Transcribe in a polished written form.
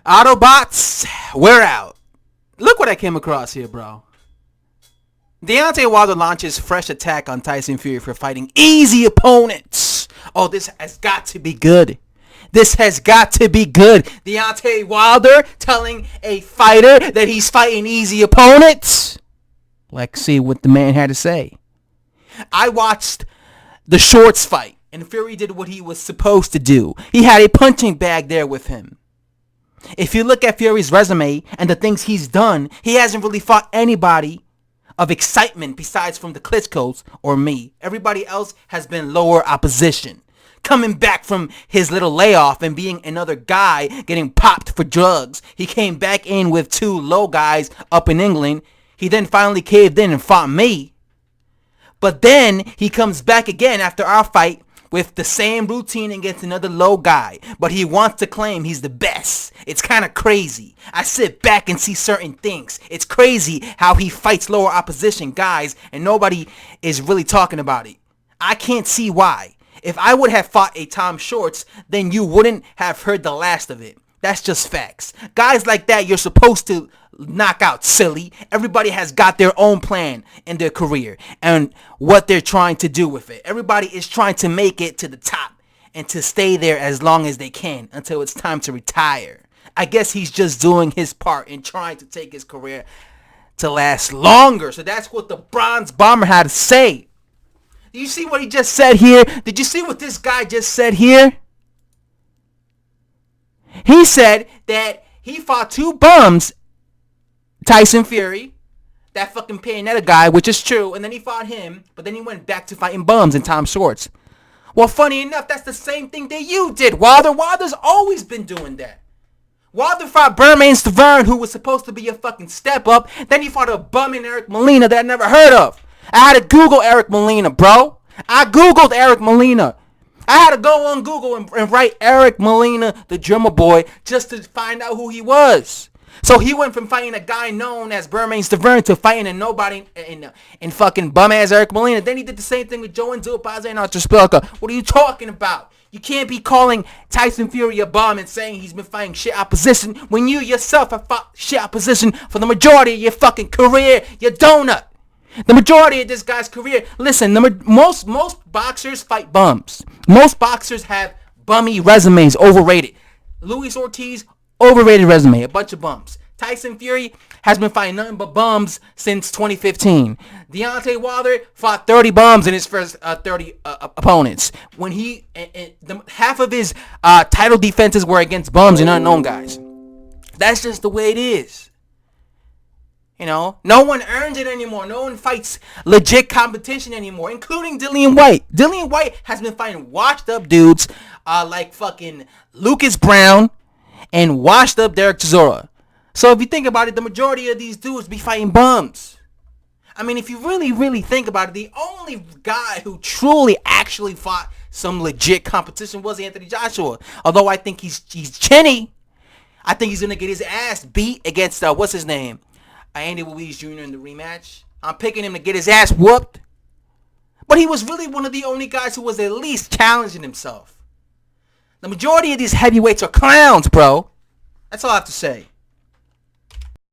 Autobots, we're out. Look what I came across here, bro. Deontay Wilder launches fresh attack on Tyson Fury for fighting easy opponents. Oh, this has got to be good. This has got to be good. Deontay Wilder telling a fighter that he's fighting easy opponents. Let's see what the man had to say. I watched the Shorts fight, and Fury did what he was supposed to do. He had a punching bag there with him. If you look at Fury's resume and the things he's done, he hasn't really fought anybody of excitement besides from the Klitschko's or me. Everybody else has been lower opposition. Coming back from his little layoff and being another guy getting popped for drugs, he came back in with two low guys up in England. He then finally caved in and fought me. But then he comes back again after our fight with the same routine against another low guy. But he wants to claim he's the best. It's kind of crazy. I sit back and see certain things. It's crazy how he fights lower opposition guys and nobody is really talking about it. I can't see why. If I would have fought a Tom Shorts, then you wouldn't have heard the last of it. That's just facts. Guys like that, you're supposed to knock out, silly. Everybody has got their own plan in their career and what they're trying to do with it. Everybody is trying to make it to the top and to stay there as long as they can until it's time to retire. I guess he's just doing his part in trying to take his career to last longer. So that's what the Bronze Bomber had to say. Do you see what he just said here? Did you see what this guy just said here? He said that he fought two bums, Tyson Fury, that fucking Payonetta guy, which is true, and then he fought him, but then he went back to fighting bums and Tom Shorts. Well, funny enough, that's the same thing that you did, Wilder. Wilder's always been doing that. Wilder fought Bermain Stavern, who was supposed to be a fucking step up. Then he fought a bum in Eric Molina that I never heard of. I had to Google Eric Molina, bro. I Googled Eric Molina. I had to go on Google and write Eric Molina, the drummer boy, just to find out who he was. So he went from fighting a guy known as Bermain Stavern to fighting a nobody in fucking bum-ass Eric Molina. Then he did the same thing with Joe and Zilpaze and Artur Spilka. What are you talking about? You can't be calling Tyson Fury a bum and saying he's been fighting shit opposition when you yourself have fought shit opposition for the majority of your fucking career, you donut. The majority of this guy's career, listen, most boxers fight bums. Most boxers have bummy resumes, overrated. Luis Ortiz, overrated resume, a bunch of bums. Tyson Fury has been fighting nothing but bums since 2015. Deontay Wilder fought 30 bums in his first 30 opponents. When half of his title defenses were against bums and unknown guys. That's just the way it is. You know, no one earns it anymore. No one fights legit competition anymore, including Dillian Whyte. Dillian Whyte has been fighting washed up dudes like fucking Lucas Brown and washed up Derek Chisora. So if you think about it, the majority of these dudes be fighting bums. I mean, if you really, really think about it, the only guy who truly actually fought some legit competition was Anthony Joshua. Although I think he's chinny. I think he's going to get his ass beat against, what's his name? Andy Ruiz Jr. in the rematch. I'm picking him to get his ass whooped. But he was really one of the only guys who was at least challenging himself. The majority of these heavyweights are clowns, bro. That's all I have to say.